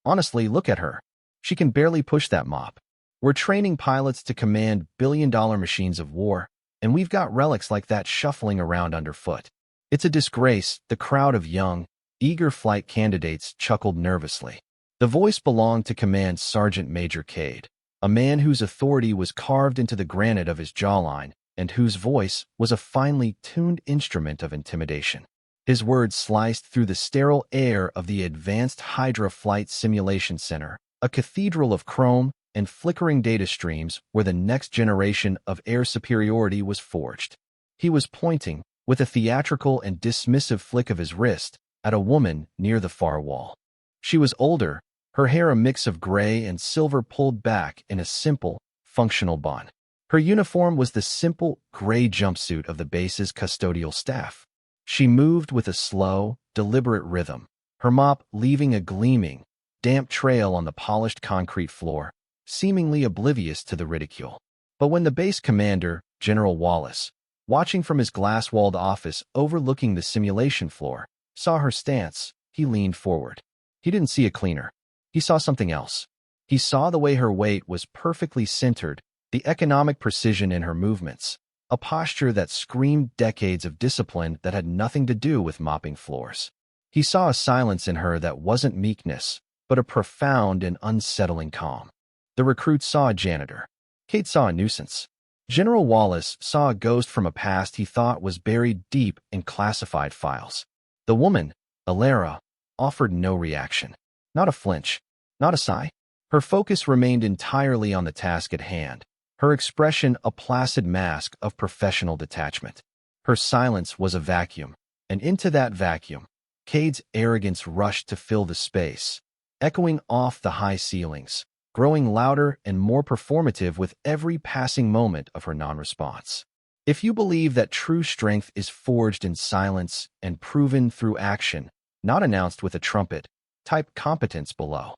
Honestly, look at her. She can barely push that mop. We're training pilots to command billion-dollar machines of war, and we've got relics like that shuffling around underfoot. It's a disgrace. The crowd of young, eager flight candidates chuckled nervously. The voice belonged to Command Sergeant Major Cade, a man whose authority was carved into the granite of his jawline and whose voice was a finely tuned instrument of intimidation. His words sliced through the sterile air of the Advanced Hydra Flight Simulation Center, a cathedral of chrome and flickering data streams where the next generation of air superiority was forged. He was pointing, with a theatrical and dismissive flick of his wrist, at a woman near the far wall. She was older, her hair a mix of gray and silver pulled back in a simple, functional bun. Her uniform was the simple, gray jumpsuit of the base's custodial staff. She moved with a slow, deliberate rhythm, her mop leaving a gleaming, damp trail on the polished concrete floor, seemingly oblivious to the ridicule. But when the base commander, General Wallace, watching from his glass-walled office overlooking the simulation floor, saw her stance, he leaned forward. He didn't see a cleaner. He saw something else. He saw the way her weight was perfectly centered, the economic precision in her movements, a posture that screamed decades of discipline that had nothing to do with mopping floors. He saw a silence in her that wasn't meekness, but a profound and unsettling calm. The recruits saw a janitor. Kate saw a nuisance. General Wallace saw a ghost from a past he thought was buried deep in classified files. The woman, Alara, offered no reaction. Not a flinch. Not a sigh. Her focus remained entirely on the task at hand, her expression a placid mask of professional detachment. Her silence was a vacuum, and into that vacuum, Cade's arrogance rushed to fill the space, echoing off the high ceilings, growing louder and more performative with every passing moment of her non-response. If you believe that true strength is forged in silence and proven through action, not announced with a trumpet, type competence below.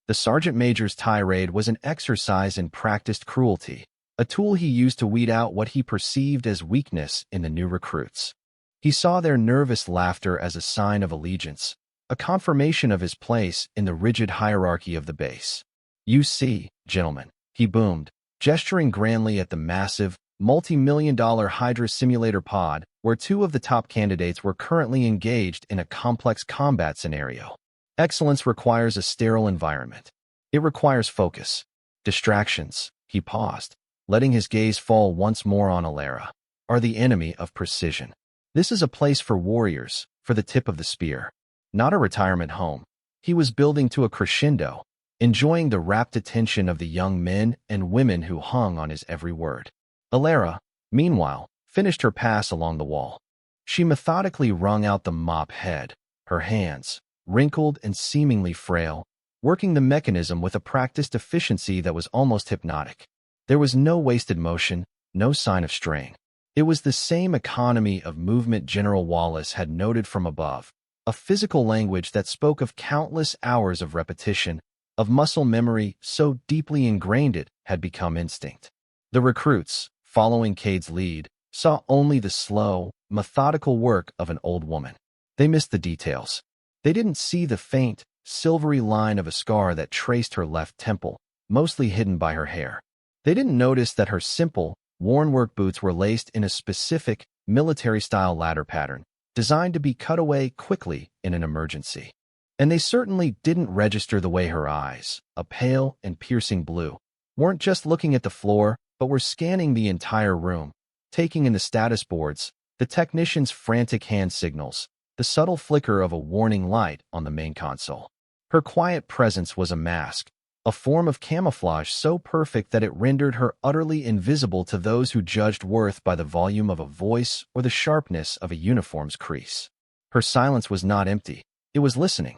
The Sergeant Major's tirade was an exercise in practiced cruelty, a tool he used to weed out what he perceived as weakness in the new recruits. He saw their nervous laughter as a sign of allegiance, a confirmation of his place in the rigid hierarchy of the base. "You see, gentlemen," he boomed, gesturing grandly at the massive, multi-million-dollar Hydra simulator pod where two of the top candidates were currently engaged in a complex combat scenario. Excellence requires a sterile environment. It requires focus. Distractions, he paused, letting his gaze fall once more on Alara, are the enemy of precision. This is a place for warriors, for the tip of the spear. Not a retirement home. He was building to a crescendo, enjoying the rapt attention of the young men and women who hung on his every word. Alara, meanwhile, finished her pass along the wall. She methodically wrung out the mop head, her hands, wrinkled and seemingly frail, working the mechanism with a practiced efficiency that was almost hypnotic. There was no wasted motion, no sign of strain. It was the same economy of movement General Wallace had noted from above, a physical language that spoke of countless hours of repetition, of muscle memory so deeply ingrained it had become instinct. The recruits, following Cade's lead, saw only the slow, methodical work of an old woman. They missed the details. They didn't see the faint, silvery line of a scar that traced her left temple, mostly hidden by her hair. They didn't notice that her simple, worn work boots were laced in a specific, military-style ladder pattern, designed to be cut away quickly in an emergency. And they certainly didn't register the way her eyes, a pale and piercing blue, weren't just looking at the floor, but were scanning the entire room, taking in the status boards, the technician's frantic hand signals, the subtle flicker of a warning light on the main console. Her quiet presence was a mask, a form of camouflage so perfect that it rendered her utterly invisible to those who judged worth by the volume of a voice or the sharpness of a uniform's crease. Her silence was not empty. It was listening.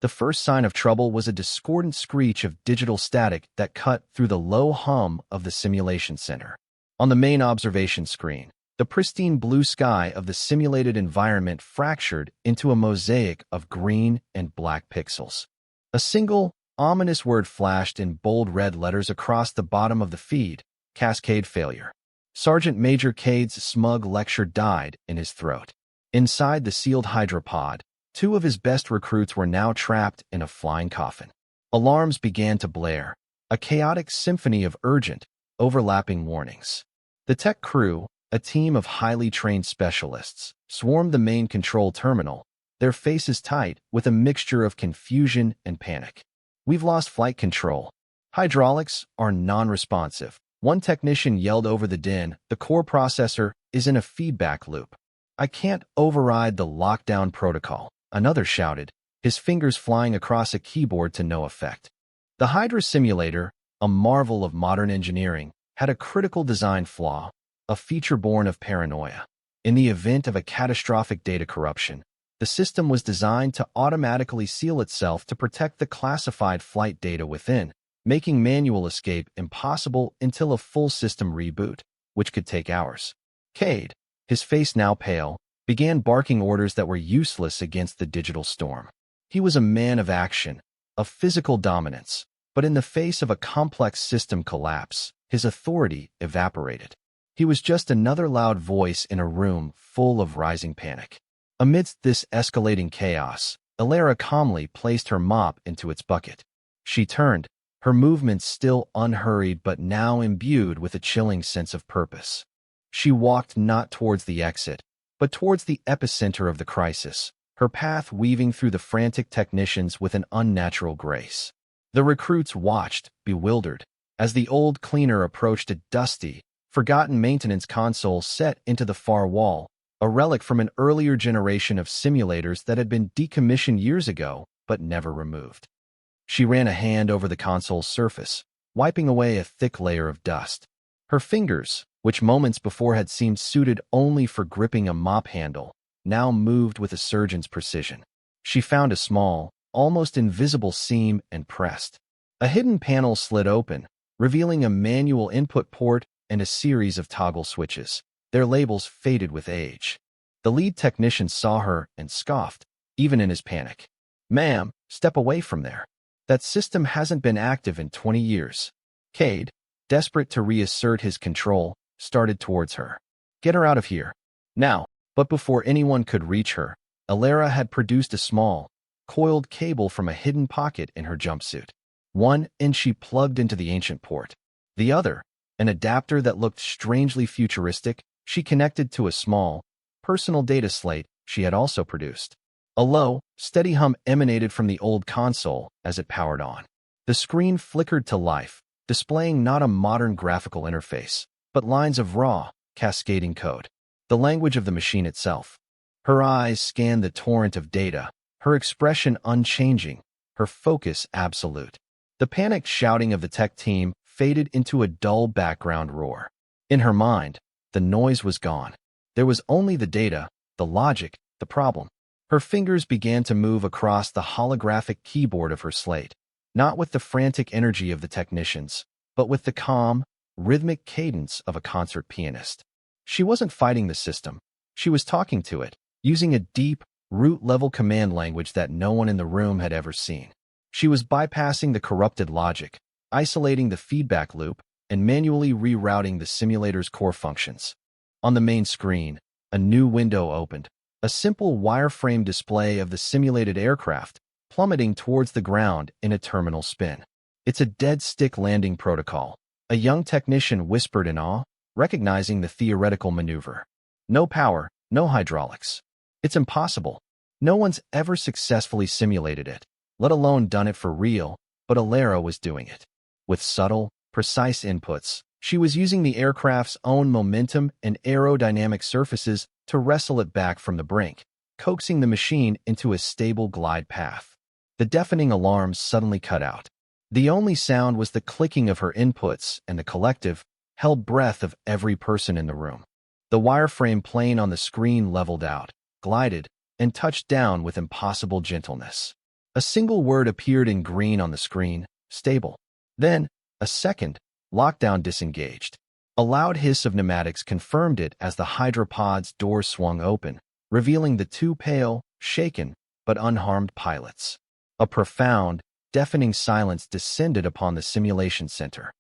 The first sign of trouble was a discordant screech of digital static that cut through the low hum of the simulation center. On the main observation screen, the pristine blue sky of the simulated environment fractured into a mosaic of green and black pixels. A single, ominous word flashed in bold red letters across the bottom of the feed: cascade failure. Sergeant Major Cade's smug lecture died in his throat. Inside the sealed hydropod, two of his best recruits were now trapped in a flying coffin. Alarms began to blare, a chaotic symphony of urgent, overlapping warnings. The tech crew, a team of highly trained specialists, swarmed the main control terminal, their faces tight with a mixture of confusion and panic. "We've lost flight control. Hydraulics are non-responsive." One technician yelled over the din, "The core processor is in a feedback loop. I can't override the lockdown protocol." Another shouted, his fingers flying across a keyboard to no effect. The Hydra simulator, a marvel of modern engineering, had a critical design flaw, a feature born of paranoia. In the event of a catastrophic data corruption, the system was designed to automatically seal itself to protect the classified flight data within, making manual escape impossible until a full system reboot, which could take hours. Cade, his face now pale, began barking orders that were useless against the digital storm. He was a man of action, of physical dominance, but in the face of a complex system collapse, his authority evaporated. He was just another loud voice in a room full of rising panic. Amidst this escalating chaos, Alara calmly placed her mop into its bucket. She turned, her movements still unhurried but now imbued with a chilling sense of purpose. She walked not towards the exit, but towards the epicenter of the crisis, her path weaving through the frantic technicians with an unnatural grace. The recruits watched, bewildered, as the old cleaner approached a dusty, forgotten maintenance console set into the far wall, a relic from an earlier generation of simulators that had been decommissioned years ago but never removed. She ran a hand over the console's surface, wiping away a thick layer of dust. Her fingers, which moments before had seemed suited only for gripping a mop handle, now moved with a surgeon's precision. She found a small, almost invisible seam and pressed. A hidden panel slid open, revealing a manual input port and a series of toggle switches, their labels faded with age. The lead technician saw her and scoffed, even in his panic. "Ma'am, step away from there. That system hasn't been active in 20 years. Cade, desperate to reassert his control, started towards her. "Get her out of here. Now." But before anyone could reach her, Alara had produced a small, coiled cable from a hidden pocket in her jumpsuit. One end she plugged into the ancient port. The other, an adapter that looked strangely futuristic, she connected to a small, personal data slate she had also produced. A low, steady hum emanated from the old console as it powered on. The screen flickered to life, displaying not a modern graphical interface, but lines of raw, cascading code. The language of the machine itself. Her eyes scanned the torrent of data, her expression unchanging, her focus absolute. The panicked shouting of the tech team faded into a dull background roar. In her mind, the noise was gone. There was only the data, the logic, the problem. Her fingers began to move across the holographic keyboard of her slate, not with the frantic energy of the technicians, but with the calm, rhythmic cadence of a concert pianist. She wasn't fighting the system. She was talking to it, using a deep, root-level command language that no one in the room had ever seen. She was bypassing the corrupted logic, isolating the feedback loop, and manually rerouting the simulator's core functions. On the main screen, a new window opened, a simple wireframe display of the simulated aircraft, plummeting towards the ground in a terminal spin. "It's a dead-stick landing protocol," a young technician whispered in awe, recognizing the theoretical maneuver. "No power, no hydraulics. It's impossible. No one's ever successfully simulated it, let alone done it for real," but Alara was doing it. With subtle, precise inputs, she was using the aircraft's own momentum and aerodynamic surfaces to wrestle it back from the brink, coaxing the machine into a stable glide path. The deafening alarms suddenly cut out. The only sound was the clicking of her inputs and the collective, held breath of every person in the room. The wireframe plane on the screen leveled out, glided, and touched down with impossible gentleness. A single word appeared in green on the screen, "stable." Then, a second, "lockdown disengaged." A loud hiss of pneumatics confirmed it as the hydropod's doors swung open, revealing the two pale, shaken, but unharmed pilots. A profound, deafening silence descended upon the simulation center.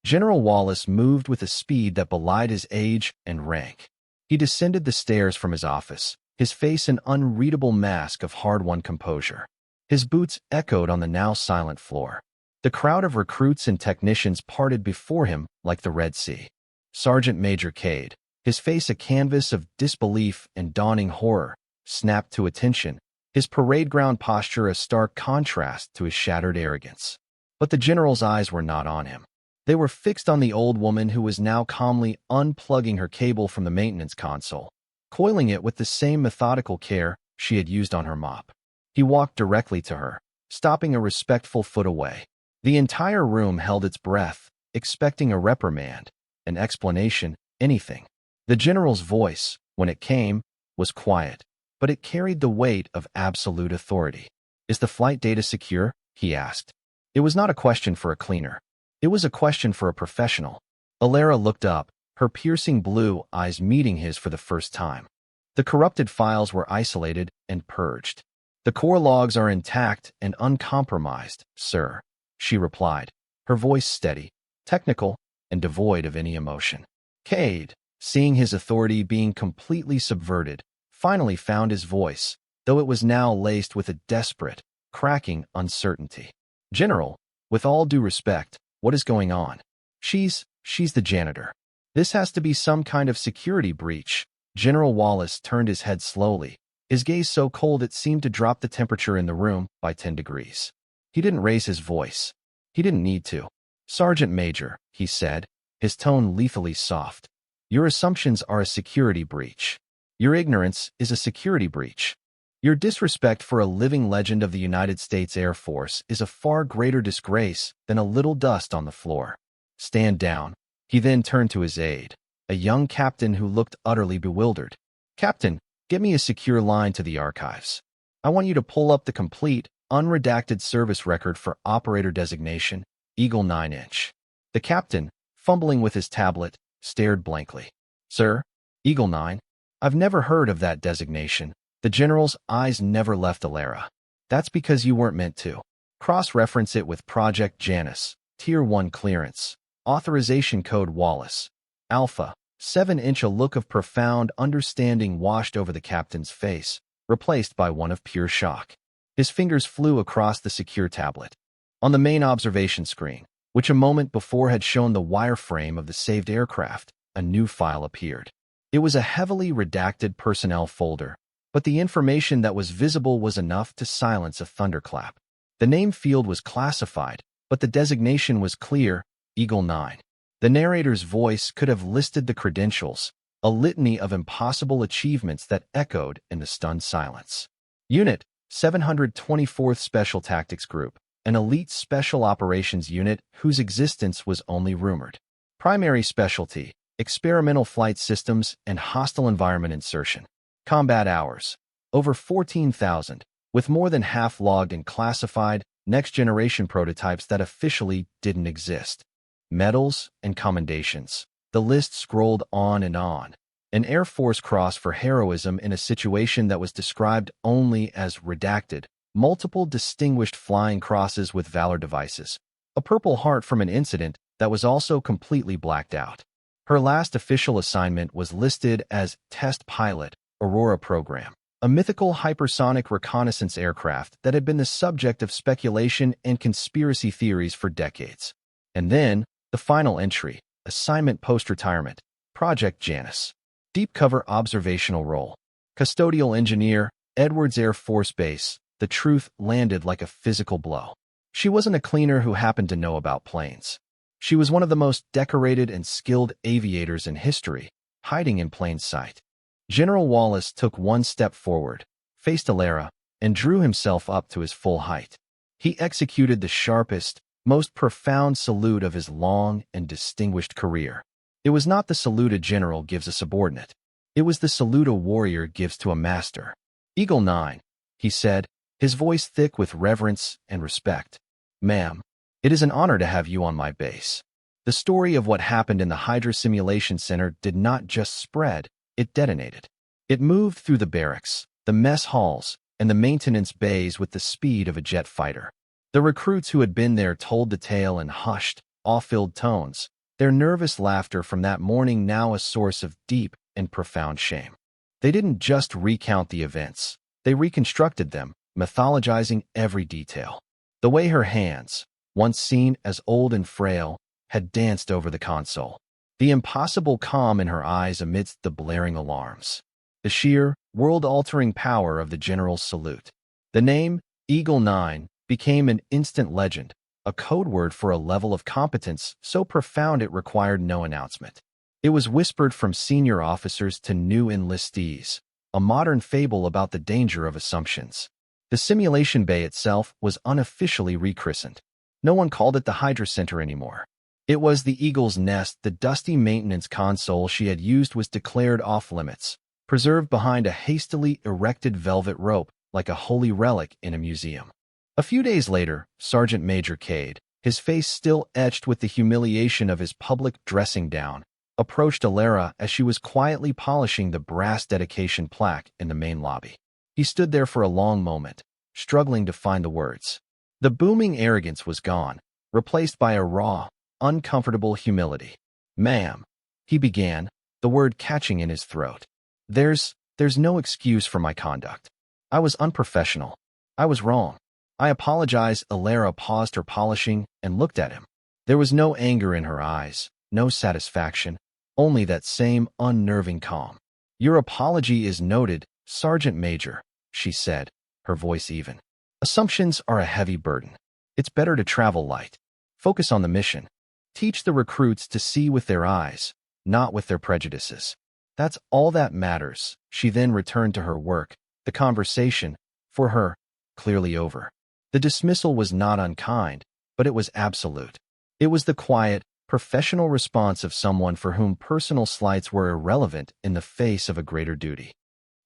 General Wallace moved with a speed that belied his age and rank. He descended the stairs from his office, his face an unreadable mask of hard-won composure. His boots echoed on the now silent floor. The crowd of recruits and technicians parted before him like the Red Sea. Sergeant Major Cade, his face a canvas of disbelief and dawning horror, snapped to attention, his parade ground posture a stark contrast to his shattered arrogance. But the general's eyes were not on him. They were fixed on the old woman who was now calmly unplugging her cable from the maintenance console, coiling it with the same methodical care she had used on her mop. He walked directly to her, stopping a respectful foot away. The entire room held its breath, expecting a reprimand, an explanation, anything. The general's voice, when it came, was quiet, but it carried the weight of absolute authority. "Is the flight data secure?" he asked. It was not a question for a cleaner. It was a question for a professional. Alara looked up, her piercing blue eyes meeting his for the first time. The corrupted files were isolated and purged. "The core logs are intact and uncompromised, sir," she replied, her voice steady, technical, and devoid of any emotion. Cade, seeing his authority being completely subverted, finally found his voice, though it was now laced with a desperate, cracking uncertainty. "General, with all due respect, what is going on?" She's the janitor. This has to be some kind of security breach." General Wallace turned his head slowly, his gaze so cold it seemed to drop the temperature in the room by 10 degrees. He didn't raise his voice. He didn't need to. "Sergeant Major," he said, his tone lethally soft, "your assumptions are a security breach. Your ignorance is a security breach. Your disrespect for a living legend of the United States Air Force is a far greater disgrace than a little dust on the floor. Stand down." He then turned to his aide, a young captain who looked utterly bewildered. "Captain, get me a secure line to the archives. I want you to pull up the complete, unredacted service record for operator designation, Eagle 9-inch. The captain, fumbling with his tablet, stared blankly. "Sir, Eagle 9? I've never heard of that designation." The general's eyes never left Alara. "That's because you weren't meant to. Cross-reference it with Project Janus, Tier 1 clearance, authorization code Wallace, Alpha, 7-inch." A look of profound understanding washed over the captain's face, replaced by one of pure shock. His fingers flew across the secure tablet. On the main observation screen, which a moment before had shown the wireframe of the saved aircraft, a new file appeared. It was a heavily redacted personnel folder, but the information that was visible was enough to silence a thunderclap. The name field was classified, but the designation was clear, Eagle 9. The narrator's voice could have listed the credentials, a litany of impossible achievements that echoed in the stunned silence. Unit, 724th Special Tactics Group, an elite special operations unit whose existence was only rumored. Primary specialty, experimental flight systems and hostile environment insertion. Combat hours, over 14,000, with more than half logged in classified, next-generation prototypes that officially didn't exist. Medals and commendations. The list scrolled on and on. An Air Force Cross for heroism in a situation that was described only as redacted. Multiple distinguished flying crosses with Valor devices. A Purple Heart from an incident that was also completely blacked out. Her last official assignment was listed as Test Pilot, Aurora Program, a mythical hypersonic reconnaissance aircraft that had been the subject of speculation and conspiracy theories for decades. And then, the final entry, assignment post-retirement, Project Janus. Deep cover observational role. Custodial engineer, Edwards Air Force Base. The truth landed like a physical blow. She wasn't a cleaner who happened to know about planes. She was one of the most decorated and skilled aviators in history, hiding in plain sight. General Wallace took one step forward, faced Alara, and drew himself up to his full height. He executed the sharpest, most profound salute of his long and distinguished career. It was not the salute a general gives a subordinate. It was the salute a warrior gives to a master. "Eagle 9, he said, his voice thick with reverence and respect. "Ma'am, it is an honor to have you on my base." The story of what happened in the Hydra Simulation Center did not just spread, it detonated. It moved through the barracks, the mess halls, and the maintenance bays with the speed of a jet fighter. The recruits who had been there told the tale in hushed, awe-filled tones, their nervous laughter from that morning now a source of deep and profound shame. They didn't just recount the events, they reconstructed them, mythologizing every detail. The way her hands, once seen as old and frail, had danced over the console. The impossible calm in her eyes amidst the blaring alarms. The sheer, world-altering power of the general's salute. The name, Eagle 9, became an instant legend, a code word for a level of competence so profound it required no announcement. It was whispered from senior officers to new enlistees, a modern fable about the danger of assumptions. The simulation bay itself was unofficially rechristened. No one called it the Hydra Center anymore. It was the Eagle's Nest. The dusty maintenance console she had used was declared off-limits, preserved behind a hastily erected velvet rope like a holy relic in a museum. A few days later, Sergeant Major Cade, his face still etched with the humiliation of his public dressing down, approached Alara as she was quietly polishing the brass dedication plaque in the main lobby. He stood there for a long moment, struggling to find the words. The booming arrogance was gone, replaced by a raw, uncomfortable humility. "Ma'am," he began, the word catching in his throat. There's no excuse for my conduct. I was unprofessional. I was wrong. I apologize." Alara paused her polishing and looked at him. There was no anger in her eyes, no satisfaction, only that same unnerving calm. "Your apology is noted, Sergeant Major," she said, her voice even. "Assumptions are a heavy burden. It's better to travel light. Focus on the mission. Teach the recruits to see with their eyes, not with their prejudices. That's all that matters." She then returned to her work, the conversation, for her, clearly over. The dismissal was not unkind, but it was absolute. It was the quiet, professional response of someone for whom personal slights were irrelevant in the face of a greater duty.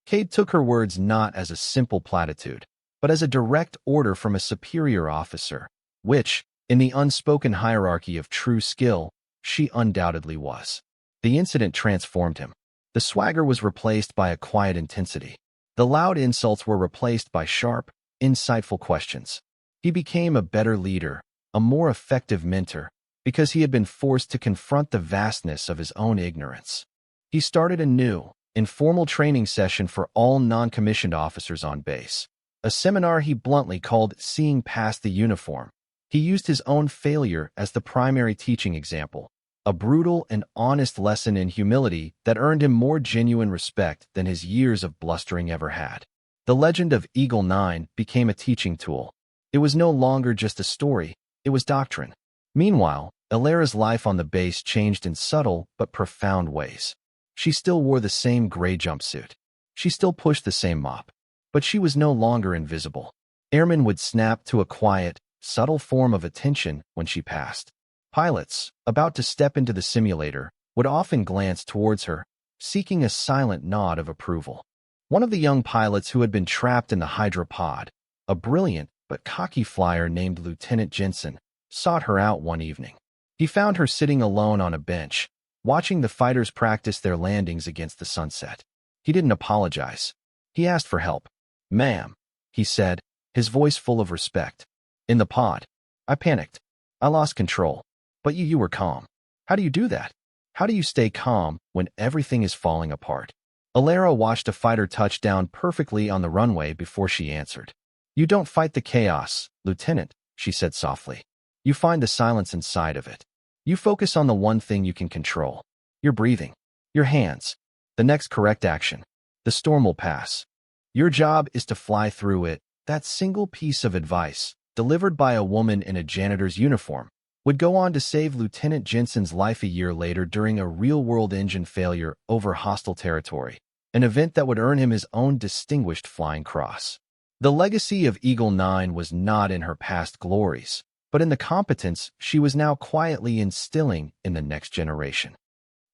Cade took her words not as a simple platitude, but as a direct order from a superior officer, which, in the unspoken hierarchy of true skill, she undoubtedly was. The incident transformed him. The swagger was replaced by a quiet intensity. The loud insults were replaced by sharp, insightful questions. He became a better leader, a more effective mentor, because he had been forced to confront the vastness of his own ignorance. He started a new, informal training session for all non-commissioned officers on base, a seminar he bluntly called "Seeing Past the Uniform." He used his own failure as the primary teaching example, a brutal and honest lesson in humility that earned him more genuine respect than his years of blustering ever had. The legend of Eagle 9 became a teaching tool. It was no longer just a story, it was doctrine. Meanwhile, Alara's life on the base changed in subtle but profound ways. She still wore the same gray jumpsuit. She still pushed the same mop. But she was no longer invisible. Airmen would snap to a quiet, subtle form of attention when she passed. Pilots, about to step into the simulator, would often glance towards her, seeking a silent nod of approval. One of the young pilots who had been trapped in the Hydra pod, a brilliant but cocky flyer named Lieutenant Jensen, sought her out one evening. He found her sitting alone on a bench, watching the fighters practice their landings against the sunset. He didn't apologize. He asked for help. "Ma'am," he said, his voice full of respect. "In the pod, I panicked. I lost control. But you were calm. How do you do that? How do you stay calm when everything is falling apart?" Alara watched a fighter touch down perfectly on the runway before she answered. "You don't fight the chaos, Lieutenant," she said softly. "You find the silence inside of it. You focus on the one thing you can control. Your breathing. Your hands. The next correct action. The storm will pass. Your job is to fly through it." That single piece of advice, delivered by a woman in a janitor's uniform, would go on to save Lieutenant Jensen's life a year later during a real-world engine failure over hostile territory, an event that would earn him his own distinguished flying cross. The legacy of Eagle 9 was not in her past glories, but in the competence she was now quietly instilling in the next generation.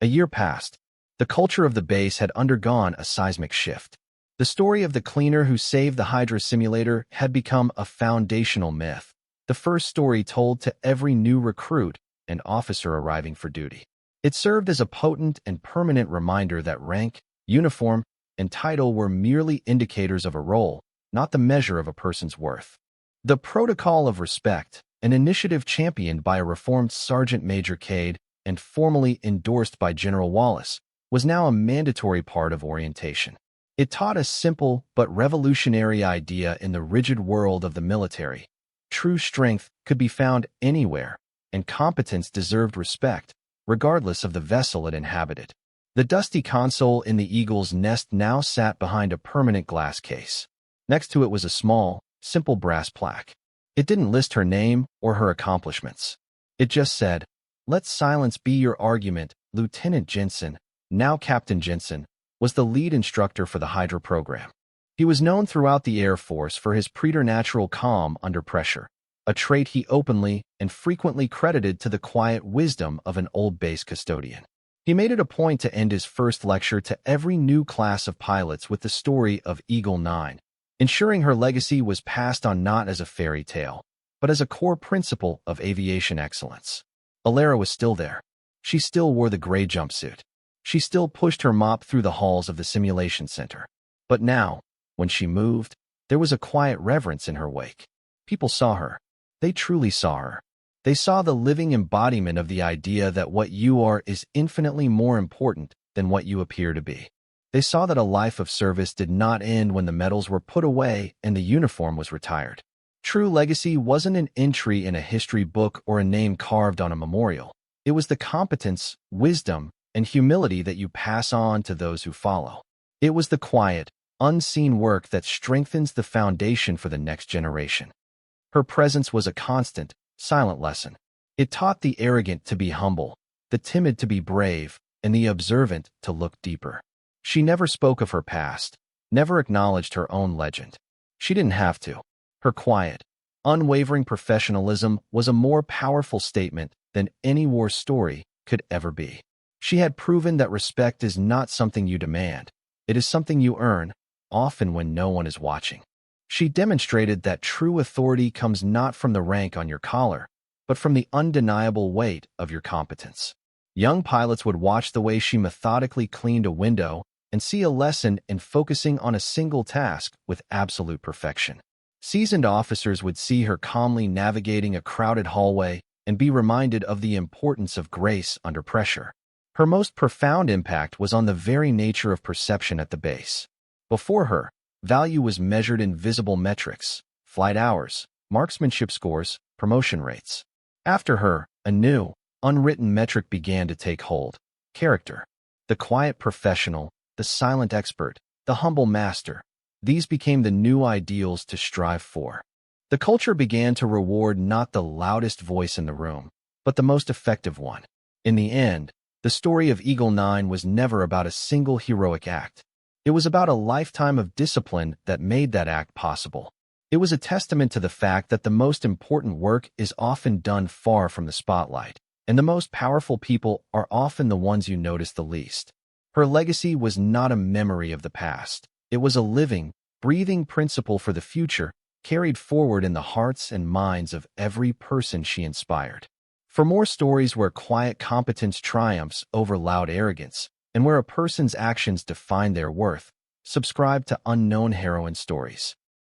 A year passed. The culture of the base had undergone a seismic shift. The story of the cleaner who saved the Hydra simulator had become a foundational myth, the first story told to every new recruit and officer arriving for duty. It served as a potent and permanent reminder that rank, uniform, and title were merely indicators of a role, not the measure of a person's worth. The Protocol of Respect, an initiative championed by a reformed Sergeant Major Cade and formally endorsed by General Wallace, was now a mandatory part of orientation. It taught a simple but revolutionary idea in the rigid world of the military. True strength could be found anywhere, and competence deserved respect, regardless of the vessel it inhabited. The dusty console in the Eagle's Nest now sat behind a permanent glass case. Next to it was a small, simple brass plaque. It didn't list her name or her accomplishments. It just said, "Let silence be your argument." Lieutenant Jensen, now Captain Jensen, was the lead instructor for the Hydra program. He was known throughout the Air Force for his preternatural calm under pressure, a trait he openly and frequently credited to the quiet wisdom of an old base custodian. He made it a point to end his first lecture to every new class of pilots with the story of Eagle 9, ensuring her legacy was passed on not as a fairy tale, but as a core principle of aviation excellence. Alara was still there. She still wore the gray jumpsuit. She still pushed her mop through the halls of the simulation center. But now, when she moved, there was a quiet reverence in her wake. People saw her. They truly saw her. They saw the living embodiment of the idea that what you are is infinitely more important than what you appear to be. They saw that a life of service did not end when the medals were put away and the uniform was retired. True legacy wasn't an entry in a history book or a name carved on a memorial. It was the competence, wisdom, and humility that you pass on to those who follow. It was the quiet, unseen work that strengthens the foundation for the next generation. Her presence was a constant, silent lesson. It taught the arrogant to be humble, the timid to be brave, and the observant to look deeper. She never spoke of her past, never acknowledged her own legend. She didn't have to. Her quiet, unwavering professionalism was a more powerful statement than any war story could ever be. She had proven that respect is not something you demand. It is something you earn, often when no one is watching. She demonstrated that true authority comes not from the rank on your collar, but from the undeniable weight of your competence. Young pilots would watch the way she methodically cleaned a window and see a lesson in focusing on a single task with absolute perfection. Seasoned officers would see her calmly navigating a crowded hallway and be reminded of the importance of grace under pressure. Her most profound impact was on the very nature of perception at the base. Before her, value was measured in visible metrics, flight hours, marksmanship scores, promotion rates. After her, a new, unwritten metric began to take hold: character. The quiet professional, the silent expert, the humble master. These became the new ideals to strive for. The culture began to reward not the loudest voice in the room, but the most effective one. In the end, the story of Eagle 9 was never about a single heroic act. It was about a lifetime of discipline that made that act possible. It was a testament to the fact that the most important work is often done far from the spotlight, and the most powerful people are often the ones you notice the least. Her legacy was not a memory of the past. It was a living, breathing principle for the future, carried forward in the hearts and minds of every person she inspired. For more stories where quiet competence triumphs over loud arrogance, and where a person's actions define their worth, subscribe to Unknown Heroine Stories.